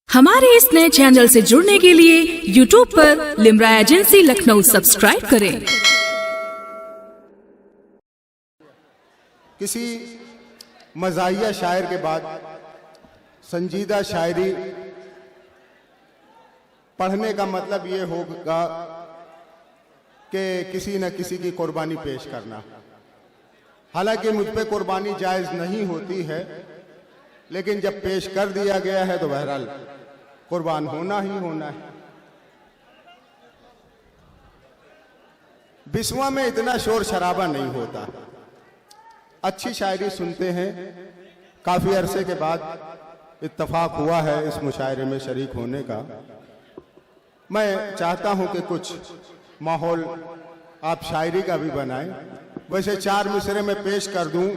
हमारे इस नए चैनल से जुड़ने के लिए YouTube पर लिम्रा एजेंसी लखनऊ सब्सक्राइब करें। किसी मज़ाहिया शायर के बाद संजीदा शायरी पढ़ने का मतलब ये होगा कि किसी न किसी की कुर्बानी पेश करना। हालांकि मुझ पे कुर्बानी जायज़ नहीं होती है, लेकिन जब पेश कर दिया गया है तो बहरहाल कुर्बान होना ही होना है। बिस्वा में इतना शोर शराबा नहीं होता, अच्छी शायरी सुनते हैं। काफ़ी अरसे के बाद इत्तफाक हुआ है इस मुशायरे में शरीक होने का। मैं चाहता हूं कि कुछ माहौल आप शायरी का भी बनाएं। वैसे 4 मिसरे में पेश कर दूं।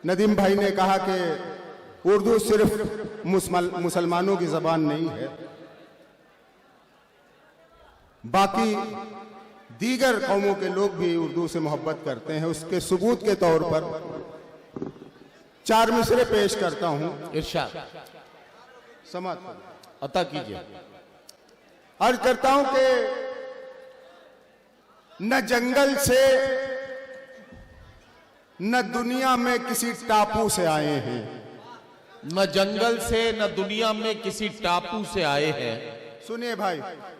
नदीम भाई ने कहा कि उर्दू सिर्फ मुसलमानों की ज़बान नहीं है, बाकी दीगर कौमों के लोग भी उर्दू से मोहब्बत करते हैं। उसके सबूत के तौर पर 4 मिसरे पेश करता हूं। इरशाद समाअत अता कीजिए। अर्ज करता हूं कि न जंगल से न दुनिया में किसी टापू से आए हैं। न जंगल से न दुनिया में किसी टापू से आए हैं। सुनिए भाई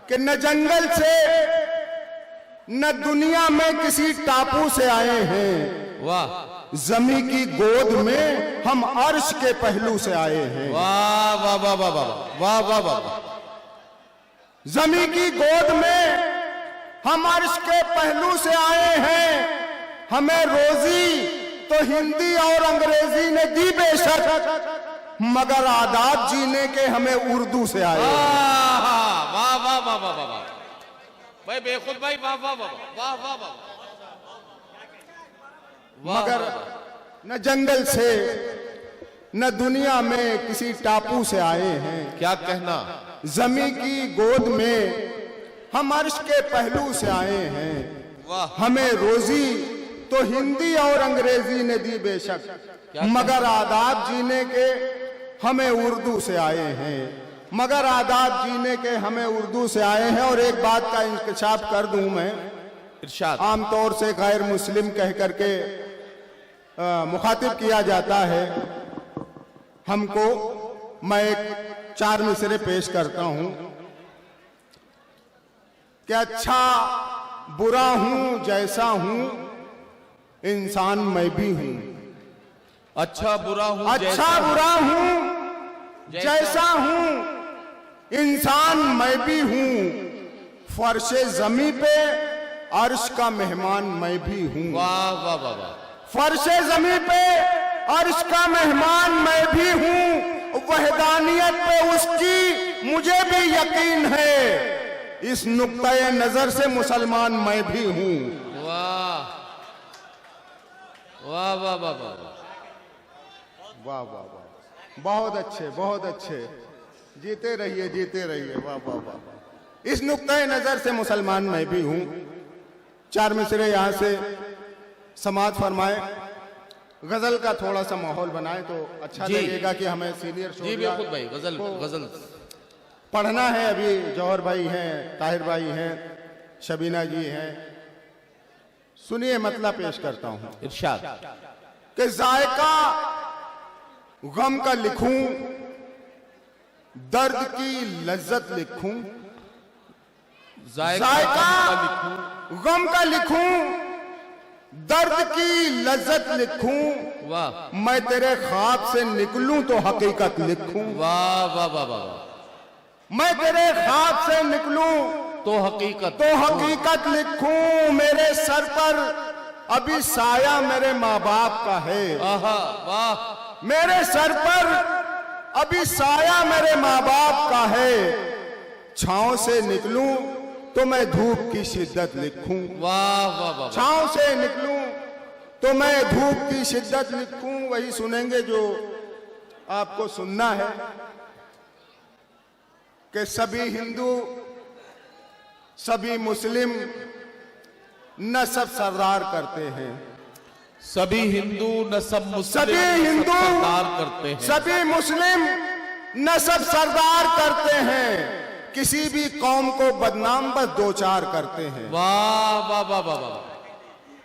कि न जंगल से न दुनिया में किसी टापू से आए हैं। वाह जमी की गोद में हम अर्श के पहलू से आए हैं। वाह वाह वाह वाह वाह वाह वाह वाह। जमी की गोद में हम अर्श के पहलू से आए हैं। हमें रोजी तो हिंदी और अंग्रेजी ने दी बेशक, मगर आदाब जीने के हमें उर्दू से आए। वाह वाह वाह वाह वाह वाह भाई बेखुद भाई, वाह वाह वाह वाह वाह वाह। मगर न जंगल से न दुनिया में किसी टापू से आए हैं। क्या कहना। जमी की गोद में हम अर्श के पहलू से आए हैं। वाह। हमें रोजी तो हिंदी और अंग्रेजी ने दी बेशक, मगर आदाब जीने के हमें उर्दू से आए हैं। मगर आदाब जीने के हमें उर्दू से आए हैं। और एक बात का इंकशाफ कर दूं मैं। इरशाद। आमतौर से गैर मुस्लिम कह करके मुखातिब किया जाता है हमको। मैं एक 4 मिसरे पेश करता हूं कि अच्छा बुरा हूं जैसा हूं, इंसान मैं भी हूं। अच्छा बुरा हूं अच्छा बुरा हूं जैसा हूं, इंसान मैं भी हूं। फर्शे जमी पे अर्श का मेहमान मैं भी हूं। वाह वाह वाह वाह। फर्शे जमी पे अर्श का मेहमान मैं भी हूं। वहदानियत पे उसकी मुझे भी यकीन है। इस नुक्ते नजर से मुसलमान मैं भी हूं। वाह वाह वाह वाह वाह वाह वाह वाह, बहुत अच्छे बहुत अच्छे। जीते रहिए जीते रहिए। वाह वाह वाह। इस नुक्ते नजर से मुसलमान मैं भी हूं। 4 मिसरे यहां से समाअत फरमाए। गजल का थोड़ा सा माहौल बनाए तो अच्छा लगेगा कि हमें सीनियर जी बिल्कुल भाई। गजल गजल पढ़ना है। अभी जौहर भाई हैं, ताहिर भाई हैं, शबीना जी हैं। सुनिए मतलब पेश करता हूं इरशाद। कि जायका गम का लिखूं, दर्द की लज्जत लिखूं। जायका गम का लिखूं, दर्द की लज्जत लिखूं। वाह। मैं तेरे ख्वाब से निकलूं तो हकीकत लिखूं। वाह वाह वाह वाह। मैं तेरे ख्वाब से निकलूं तो हकीकत तो हकीकत लिखूं। मेरे सर पर अभी साया मेरे माँ बाप का है। आहा वाह। मेरे सर पर अभी साया मेरे माँ बाप का है। छांव से निकलूं तो मैं धूप की शिद्दत लिखूं। वाह वाह वाह। छांव से निकलूं तो मैं धूप की शिद्दत लिखूं। वही सुनेंगे जो आपको सुनना है कि सभी हिंदू सभी मुस्लिम नस्ब सरदार करते हैं। सभी हिंदू नस्ब मुस्लिम सभी हिंदू सरदार करते हैं। सभी मुस्लिम नसब सरदार करते हैं, किसी भी कौम को बदनाम बस दो चार करते हैं। वाह वाह वाह वाह वाह।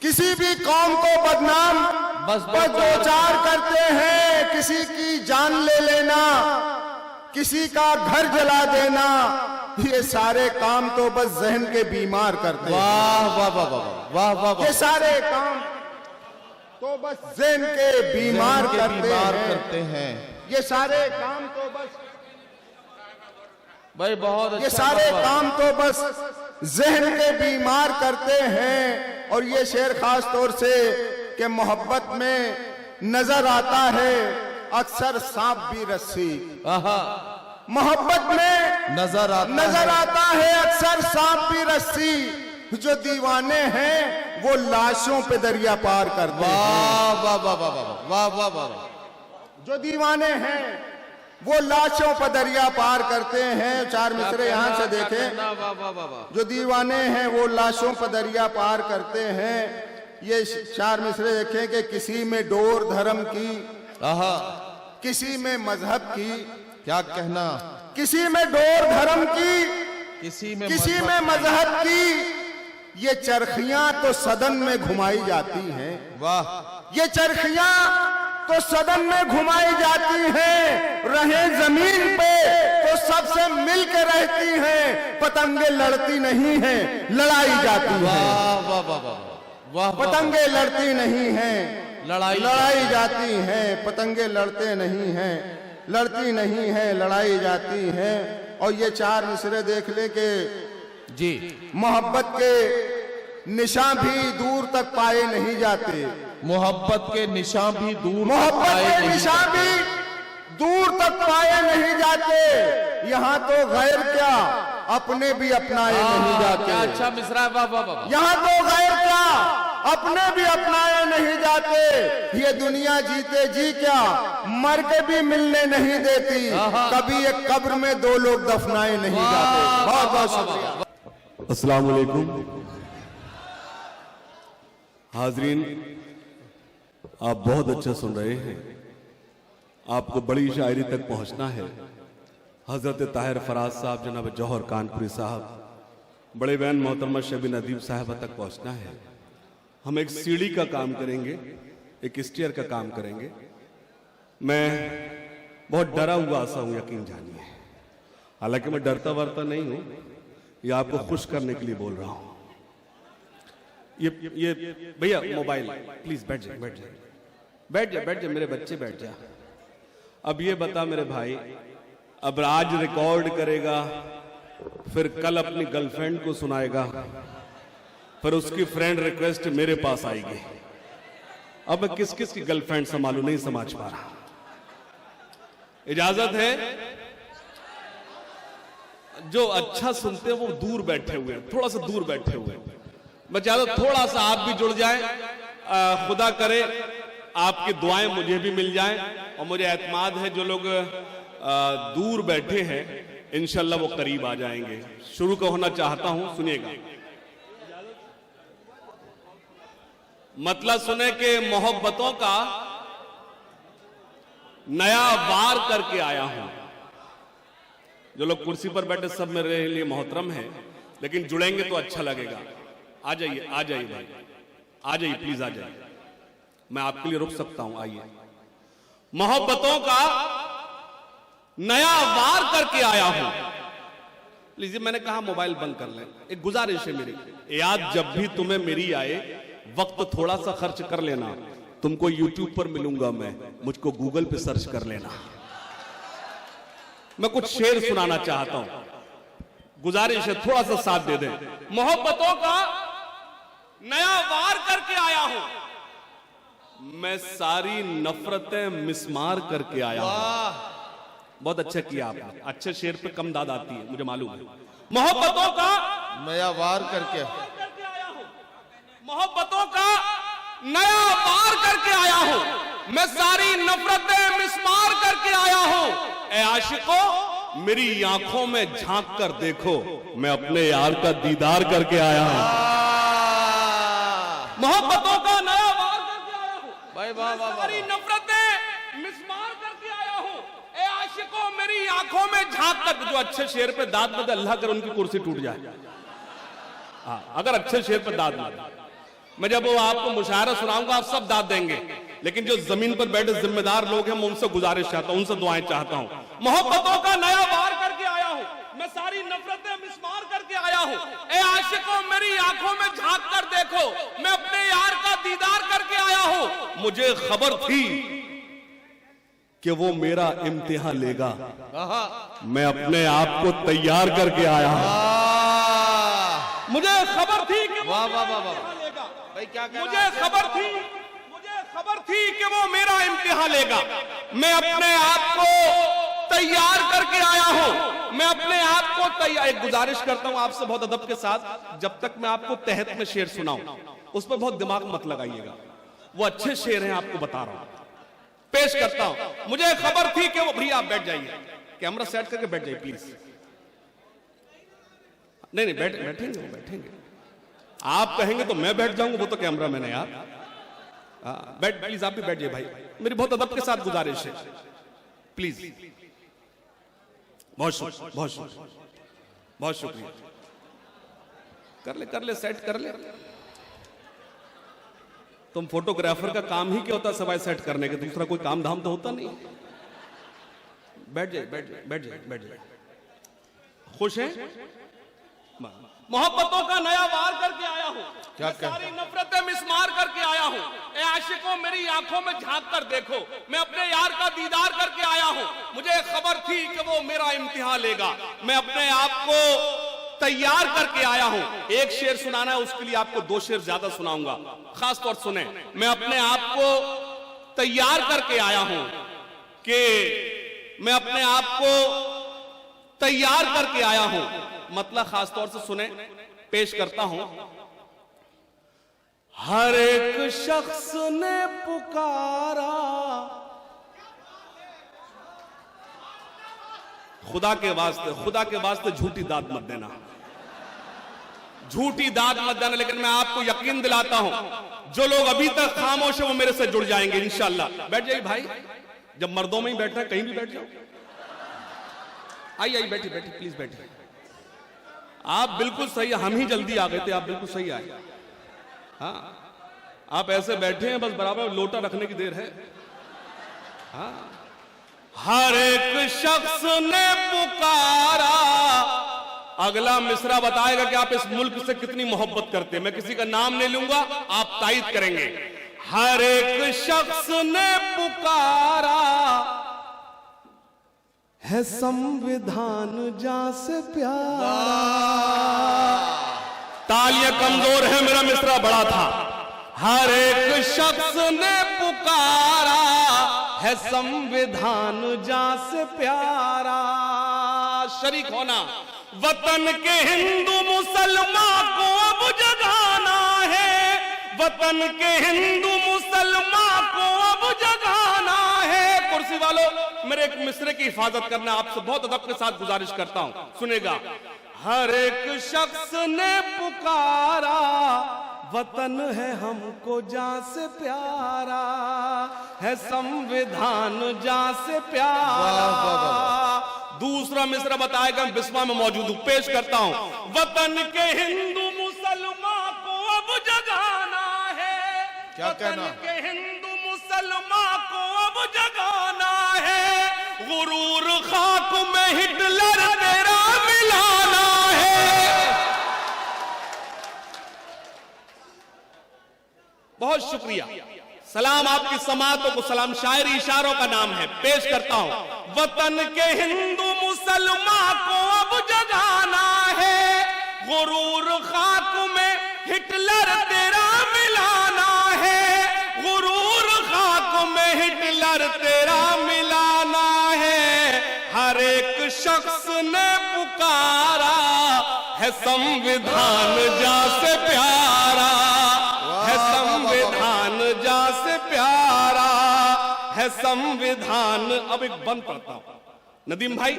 किसी भी कौम को बदनाम बस दो चार करते हैं। किसी की जान ले लेना, किसी का घर जला देना, ये सारे काम तो बस जहन के बीमार करते हैं। वाह वाह वाह वाह वाह वाह वाह। ये सारे काम तो बस जहन के बीमार करते हैं। ये सारे काम तो बस भाई बहुत अच्छा। ये सारे काम तो बस जहन के बीमार करते हैं। और ये शेर खास तौर से कि मोहब्बत में नजर आता है अक्सर सांप भी रस्सी। मोहब्बत में नजर आता है अक्सर सांप भी रस्सी। जो दीवाने हैं वो लाशों पे दरिया पार करते हैं। वाह वाह वाह वाह वाह वाह वाह। जो दीवाने हैं वो लाशों पर दरिया पार करते हैं। चार मिसरे यहाँ से देखें। जो दीवाने हैं वो लाशों पर दरिया पार करते हैं। ये चार मिसरे देखें कि किसी में डोर धर्म की, किसी में मजहब की, क्या कहना, किसी में डोर धर्म की, किसी में मजहब की। ये चरखियां तो सदन में घुमाई जाती हैं। वाह। ये चरखियां तो सदन में घुमाई जाती हैं। रहे जमीन पे तो सबसे मिलकर रहती हैं। पतंगे लड़ती नहीं हैं, लड़ाई जाती हैं। वाह वाह वाह वाह। पतंगे लड़ती नहीं हैं, लड़ाई जाती हैं। पतंगे लड़ते नहीं हैं, लड़ती नहीं हैं, लड़ाई जाती हैं। और ये चार मिसरे देख ले के जी, मोहब्बत के निशान भी दूर तक पाए नहीं जाते। मोहब्बत के निशान भी दूर तक पाए नहीं जाते। यहाँ तो गैर क्या अपने भी अपनाए नहीं जाते। क्या अच्छा मिसरा है। वाह वाह वाह। यहाँ तो गैर क्या अपने भी अपनाए नहीं जाते। ये दुनिया जीते जी क्या मर के भी मिलने नहीं देती। कभी एक कब्र में दो लोग दफनाए नहीं जाते। बहुत बहुत शुक्रिया। अस्सलाम वालेकुम हाजरीन, आप बहुत अच्छा सुन रहे हैं। आपको बड़ी शायरी तक पहुंचना है। हजरत ताहिर फराज साहब, जनाब जौहर कानपुरी साहब, बड़े बहन मोहतरमा शबीन अदीब साहबा तक पहुंचना है। हम एक सीढ़ी का काम करेंगे, एक स्टेयर का काम करेंगे। मैं बहुत डरा हुआ सा हूं, यकीन जानिए। हालांकि मैं डरता वरता नहीं हूं, ये आपको खुश करने के लिए बोल रहा हूं। ये भैया मोबाइल प्लीज बैठ जा मेरे बच्चे बैठ जा। अब ये बता मेरे भाई, अब आज रिकॉर्ड करेगा, फिर कल अपनी गर्लफ्रेंड को सुनाएगा, फिर उसकी फ्रेंड रिक्वेस्ट मेरे पास आएगी। अब मैं किस किस की गर्लफ्रेंड संभालू, नहीं समझ पा रहा। इजाजत है? जो अच्छा सुनते हैं वो दूर बैठे हुए हैं, थोड़ा सा दूर बैठे हुए हैं। मैं चाहता थोड़ा सा आप भी जुड़ जाएं। खुदा करे आपकी दुआएं मुझे भी मिल जाएं। और मुझे एतमाद है जो लोग दूर बैठे हैं इंशाल्लाह वो करीब आ जाएंगे। शुरू का होना चाहता हूं, सुनिएगा। मतलब सुने कि मोहब्बतों का नया वार करके आया हूं। जो लोग कुर्सी पर बैठे सब मेरे लिए मोहतरम है, लेकिन जुड़ेंगे तो अच्छा लगेगा। आ जाइए भाई, आ जाइए प्लीज, आ जाइए। मैं आपके लिए रुक सकता हूं, आइए। मोहब्बतों का नया वार करके आया हूं। लीजिए, मैंने कहा मोबाइल बंद कर लें। एक गुजारिश है मेरी, याद जब भी तुम्हें मेरी आए, वक्त थोड़ा सा खर्च कर लेना। तुमको यूट्यूब पर मिलूंगा मैं, मुझको गूगल पे सर्च कर लेना। मैं कुछ शेर सुनाना चाहता हूं, गुजारिश है थोड़ा सा साथ दे दें। मोहब्बतों का नया वार करके आया हूं, मैं सारी नफरतें मिसमार करके आया हूं। बहुत अच्छा किया आपने, अच्छे शेर पे कम दाद आती है, मुझे मालूम है। मोहब्बतों का नया वार करके आया हूं, मोहब्बतों का नया वार करके आया हूं, मैं सारी नफरतें मिसमार करके आया हूं। ए आशिको, मेरी आंखों में झांक कर देखो, मैं अपने यार का दीदार करके आया हूं। मोहब्बतों का नया वार करके आया हूं, भाई वाह वाह, सारी नफरतें मिसमार करके आया हूं। ए आशिको, मेरी मेरी आंखों में झांक कर, जो अच्छे शेर पे दाद न दे अल्लाह कर उनकी कुर्सी टूट जाए। हाँ, अगर अच्छे शेर पे दाद न दे, मैं जब वो आपको मुशायरा सुनाऊंगा आप सब दाद देंगे, लेकिन जो जमीन पर बैठे जिम्मेदार लोग हैं मैं उनसे गुजारिश चाहता हूं, उनसे दुआएं चाहता हूं। मोहब्बतों का नया वार करके आया हूं, मैं सारी नफरतें मिसमार करके आया हूं। ए आशिकों मेरी आंखों में झांक कर देखो, मैं अपने यार का दीदार करके आया हूं। मुझे खबर थी कि वो मेरा इम्तिहान लेगा, मैं अपने आप को तैयार करके आया हूं। मुझे खबर थी कि वो मेरा इम्तिहान लेगा। भाई क्या कह मुझे खबर थी कि वो मेरा इम्तिहान लेगा। मैं अपने आप को तैयार करके आया हूं, मैं अपने आप को तैयार। एक गुजारिश करता हूं आपसे बहुत अदब के साथ, जब तक मैं आपको तहत में शेर सुनाऊं उस पर बहुत दिमाग मत लगाइएगा, वो अच्छे शेर हैं आपको बता रहा हूं, पेश करता हूं। मुझे खबर थी कि वो, भैया आप बैठ जाइए, कैमरा सेट करके बैठ जाइए प्लीज। नहीं बैठेंगे आप कहेंगे तो मैं बैठ जाऊंगा, वो तो कैमरा मैन है यार। बैठ प्लीज, आप भी बैठ जाइए भाई, मेरी बहुत अदब के साथ गुजारिश है प्लीज। बहुत शुक्रिया। कर ले सेट कर ले। तुम फोटोग्राफर का काम ही क्या होता सवाई सेट करने के, दूसरा कोई काम धाम तो होता नहीं। बैठ जाइए। खुश हैं? मोहब्बतों का नया वार करके आया हूं, मैं सारी नफरतें मिसमार करके आया हूं। ए आशिकों मेरी आंखों में झांक कर देखो, मैं अपने यार का दीदार करके आया हूं। मुझे खबर थी कि वो मेरा इम्तिहान लेगा, मैं अपने आप को तैयार करके आया हूं। एक शेर सुनाना है, उसके लिए आपको 2 शेर ज्यादा सुनाऊंगा, खास तौर सुने। मैं अपने आप को तैयार करके आया हूं कि मैं अपने आप को तैयार करके आया हूं, मतलब खास तौर से सुने, पेश करता हूं। हर एक शख्स ने पुकारा, खुदा के वास्ते झूठी दाद मत देना, लेकिन मैं आपको यकीन दिलाता हूं जो लोग अभी तक खामोश है वो मेरे से जुड़ जाएंगे इंशाल्लाह। बैठ जाइए भाई, जब मर्दों में ही बैठना कहीं भी बैठ जाओ। आइए बैठिए प्लीज बैठिए। आप बिल्कुल सही, हम ही जल्दी आ गए थे, आप बिल्कुल सही आए। हाँ, आप ऐसे बैठे हैं बस बराबर लोटा रखने की देर है। हाँ, हर एक शख्स ने पुकारा, अगला मिसरा बताएगा कि आप इस मुल्क से कितनी मोहब्बत करते हैं। मैं किसी का नाम नहीं लूंगा, आप तायद करेंगे। हर एक शख्स ने पुकारा है संविधान जहां से प्यारा। तालियां कमजोर है, मेरा मिसरा बड़ा था। हर एक शख्स ने पुकारा है संविधान जहां से प्यारा। शरीक होना, वतन के हिंदू मुसलमान को अब जगाना है, वतन के हिंदू मुसलमान को अब जगाना है। कुर्सी वालों, मेरे एक मिसरे की हिफाजत करना, आपसे बहुत अदब के साथ गुजारिश करता हूं, सुनेगा। हर एक शख्स ने पुकारा, वतन है हमको जहां से प्यारा, है संविधान जहां से प्यारा। दूसरा मिसरा बताएगा, बिस्मा में मौजूद हूं, पेश करता हूं। वतन के हिंदू मुसलमान को अब जगाना है, क्या कहना? वतन के हिंदू मुसलमान को अब जगाना है। गुरूर खाक में हिटलर तेरा मिलाना है। बहुत शुक्रिया, सलाम आपकी समातों को सलाम। शायरी इशारों का नाम है, पेश करता हूं। वतन के हिंदू मुसलमान को अब जगाना है, गुरूर खाक में हिटलर तेरा मिलाना है, गुरूर खाक में हिटलर तेरा मिलाना है। हर एक शख्स ने पुकारा है संविधान जहां से प्यारा, है संविधान जहां से प्यारा, है संविधान। अब एक बंद पढ़ता हूं, नदीम भाई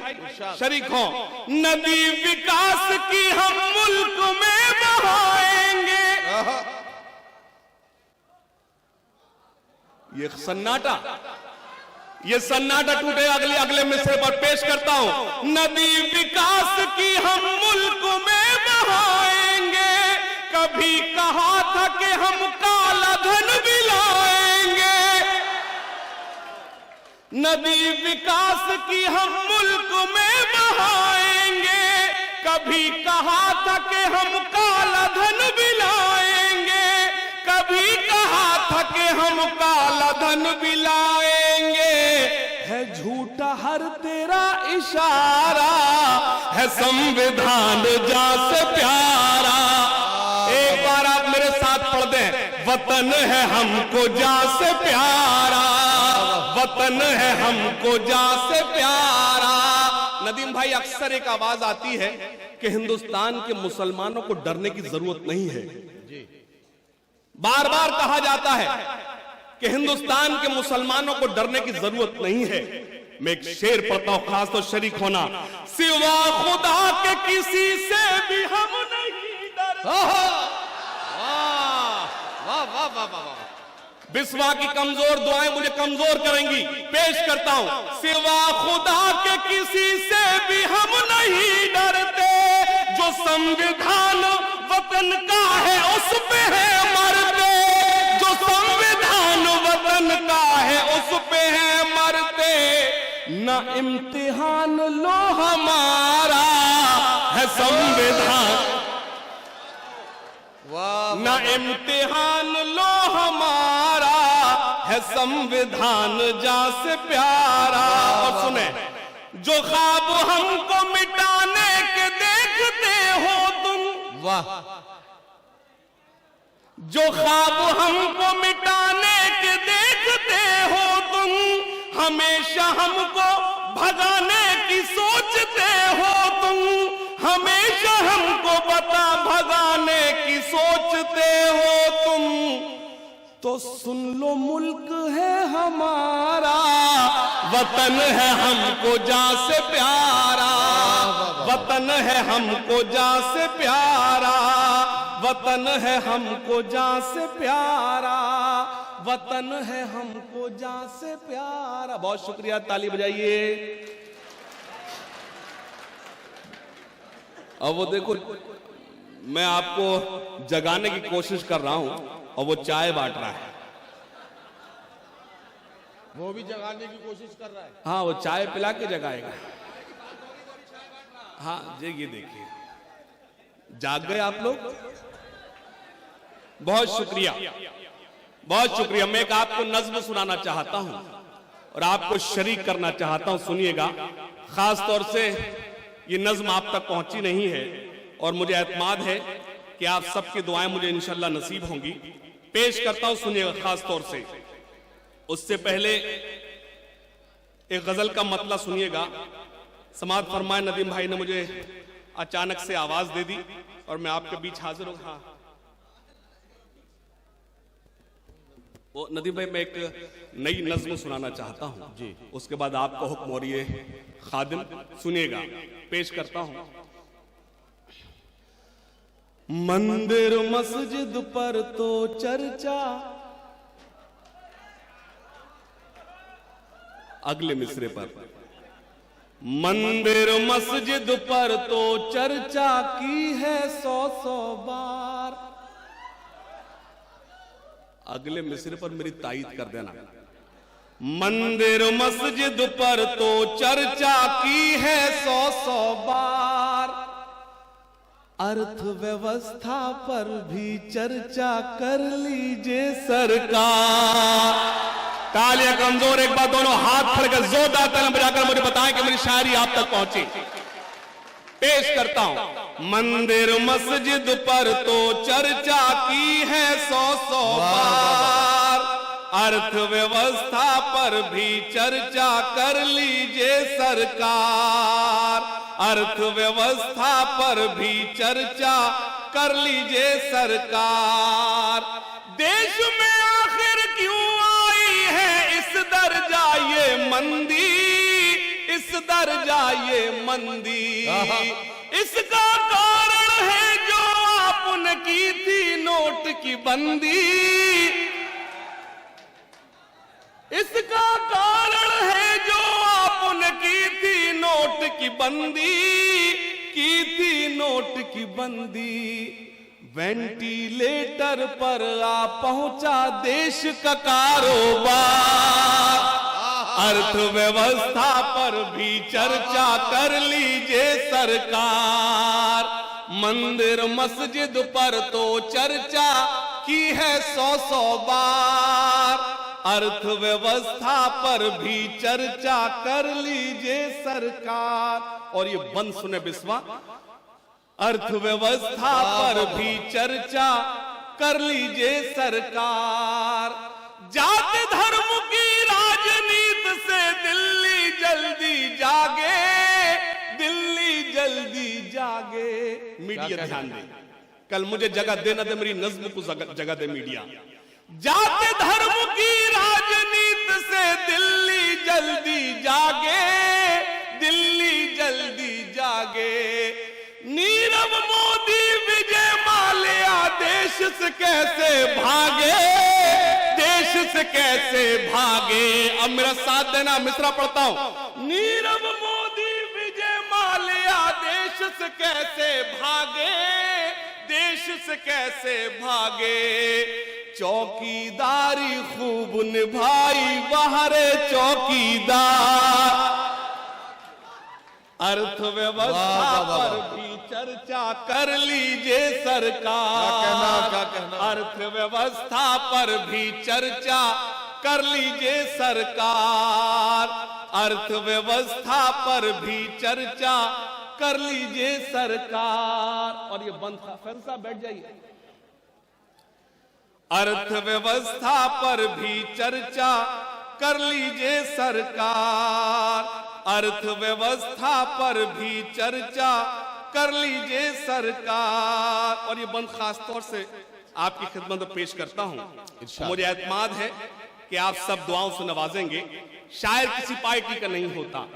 शरीक हो। नदी विकास की हम मुल्क में बहाएंगे। ये सन्नाटा, ये सन्नाटा टूटे अगले मिसरे पर पेश करता हूं। नदी विकास की हम मुल्क में बहाएंगे, कभी कहा था कि हम काला धन भी लाएंगे। नदी विकास की हम मुल्क में बहाएंगे, कभी कहा था कि हम काला धन भी लाएंगे, कभी कहा था कि हम काला धन भी लाएंगे। है झूठा हर तेरा इशारा, है संविधान जा से प्यारा। एक बार आप मेरे साथ पढ़ दें, वतन है हमको जा से प्यारा, वतन है हमको जा से प्यारा। नदीम भाई, अक्सर एक आवाज आती है कि हिंदुस्तान के मुसलमानों को डरने की जरूरत नहीं है। बार बार कहा जाता है कि हिंदुस्तान के मुसलमानों को डरने की जरूरत नहीं है। मैं एक शेर पढ़ता हूं, खास तो शरीक होना। सिवा खुदा के किसी से भी हम नहीं डरते। वाह वाह वाह वाह। बिस्वा की कमजोर दुआएं मुझे कमजोर करेंगी। पेश करता हूं, सिवा खुदा के किसी से भी हम नहीं डरते, जो संविधान वतन का है उस पे है मरते, जो संविधान वतन का है उस पे है मरते। न इम्तिहान लो हमारा है संविधान, न इम्तिहान लो हमारा है संविधान जा से प्यारा। और सुने, जो ख्वाब हमको मिटाने के देखते हो तुम, वाह, जो ख्वाब हमको मिटाने के देखते हो तुम, हमेशा हमको भगाने की सोचते हो तुम, हमेशा हमको बता भगाने की सोचते हो तुम। तो सुन लो, मुल्क है हमारा, वतन है हमको जा से प्यारा, वतन है हमको जा से प्यारा, वतन है हमको जा से प्यारा, वतन है हमको जा से प्यारा। बहुत शुक्रिया, ताली बजाइए। अब वो देखो, मैं आपको जगाने की कोशिश कर रहा हूं और वो चाय बांट रहा है। वो भी जगाने की कोशिश कर रहा है। हाँ, वो चाय पिला के जगाएगा। हाँ जी, ये देखिए, जाग गए आप लोग। बहुत शुक्रिया, बहुत शुक्रिया। मैं एक आपको नज्म सुनाना चाहता हूं और आपको शरीक करना चाहता हूं, सुनिएगा। खास तौर से ये नज्म आप तक पहुंची नहीं है और मुझे एतमाद है कि आप सबकी दुआएं मुझे इंशाल्लाह नसीब होंगी। पेश करता हूं, सुनिएगा खास तौर से। उससे पहले एक गजल का मतला सुनिएगा। समाअत फरमाए, नदीम भाई ने मुझे अचानक से आवाज दे दी और मैं आपके बीच हाजिर हूं। हाँ, वो नदीम भाई, मैं एक नई नज्म सुनाना चाहता हूं जी, उसके बाद आपको हुक्म हो रही है खादिम। सुनिएगा, पेश करता हूं। मंदिर मस्जिद पर तो चर्चा, अगले मिसरे पर। मंदिर मस्जिद पर तो चर्चा की है 100 बार। अगले मिसरे पर मेरी तायीद कर देना। मंदिर मस्जिद पर तो चर्चा की है 100 बार। अर्थव्यवस्था पर भी चर्चा कर लीजिए सरकार। तालियां कमजोर, एक बार दोनों हाथ खड़े कर जोरदार तालियां बजाकर मुझे बताएं कि मेरी शायरी आप तक पहुंची। पेश करता हूं, मंदिर मस्जिद पर तो चर्चा की है 100 बार। अर्थव्यवस्था पर भी चर्चा कर लीजिए सरकार। अर्थव्यवस्था पर भी चर्चा कर लीजिए सरकार। देश में आखिर क्यों आई है इस दर्जा ये मंदी, इस दर्जा ये मंदी। इसका कारण है जो आपने की थी नोट की बंदी। इसका कारण है जो आपने की थी नोट की बंदी, की थी नोट की बंदी। वेंटिलेटर पर आ पहुंचा देश का कारोबार, अर्थव्यवस्था पर भी चर्चा कर लीजिए सरकार। मंदिर मस्जिद पर तो चर्चा की है 100 बार, अर्थव्यवस्था पर भी चर्चा कर लीजिए सरकार। और ये बंद सुने बिस्वा, अर्थव्यवस्था पर भी चर्चा कर लीजिए सरकार। जाति धर्म की राजनीति से दिल्ली जल्दी जागे, दिल्ली जल्दी जागे। मीडिया ध्यान दे, कल मुझे जगह देना दे, मेरी नज्म को जगह दे मीडिया। जाति धर्म की राजनीति से दिल्ली जल्दी जागे, दिल्ली जल्दी जागे। नीरव मोदी विजय माल्या देश से कैसे भागे, देश से कैसे भागे। अब मेरा साथ देना, मिसरा पढ़ता हूं। नीरव मोदी विजय माल्या देश से कैसे भागे, देश से कैसे भागे। चौकीदारी खूब निभाई बाहरे चौकीदार, अर्थव्यवस्था पर भी चर्चा कर लीजिए सरकार। अर्थव्यवस्था पर भी चर्चा कर लीजिए सरकार, अर्थव्यवस्था पर भी चर्चा कर लीजिए सरकार। और ये बंद फिर साहब बैठ जाइए। अर्थव्यवस्था पर भी चर्चा कर लीजिए सरकार, अर्थव्यवस्था पर भी चर्चा कर लीजिए सरकार। और ये बंद खास तौर से आपकी खिदमत में पेश करता हूं। मुझे एतमाद है कि आप सब दुआओं से नवाजेंगे। शायर किसी पार्टी का नहीं होता,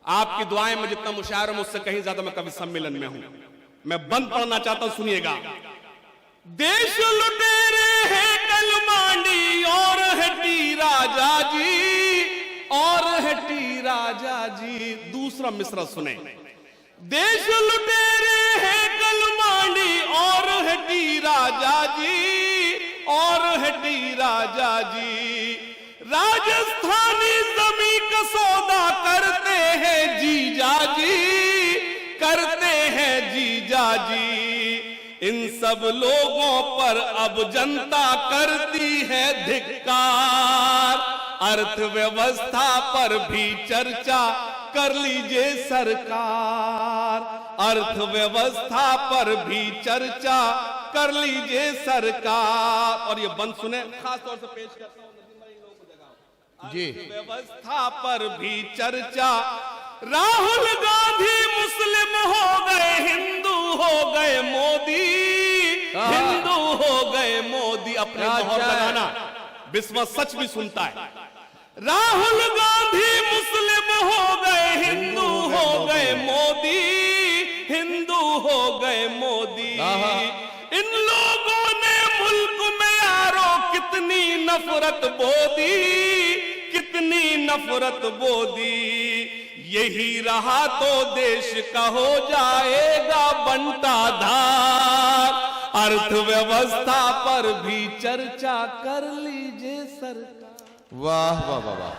आपकी दुआएं में जितना मुशायर हूं मुझसे कहीं ज्यादा मैं कवि सम्मेलन में हूं। मैं बंद पढ़ना चाहता हूं, सुनिएगा। देश लुटेरे हैं कल मांडी और हटी राजा जी, और हटी राजा जी। दूसरा मिसरा सुने। देश लुटेरे हैं कल मांडी और हटी राजा जी, और हटी राजा जी। राजस्थानी जमी का सौदा करते हैं जीजा जी, करते हैं जीजा जी। इन सब लोगों पर अब जनता करती है धिक्कार, अर्थव्यवस्था पर भी चर्चा कर लीजिए सरकार, अर्थव्यवस्था पर भी चर्चा कर लीजिए सरकार। और ये बंद सुने, खास तौर से पेश करता हूं जी। अर्थव्यवस्था पर भी चर्चा। राहुल गांधी मुस्लिम हो गए, हिंदू हो गए मोदी, हिंदू हो गए मोदी। अपने मोहर लगाना, बिस्वा सच भी सुनता है। राहुल गांधी मुस्लिम हो गए, हिंदू हो गए मोदी, हिंदू हो गए मोदी। इन लोगों ने मुल्क में यारो कितनी नफरत बो दी, कितनी नफरत बो दी। यही रहा तो देश का हो जाएगा बंटाधार, अर्थव्यवस्था पर भी चर्चा कर लीजिए सरकार। वाह वाह वाह वाह।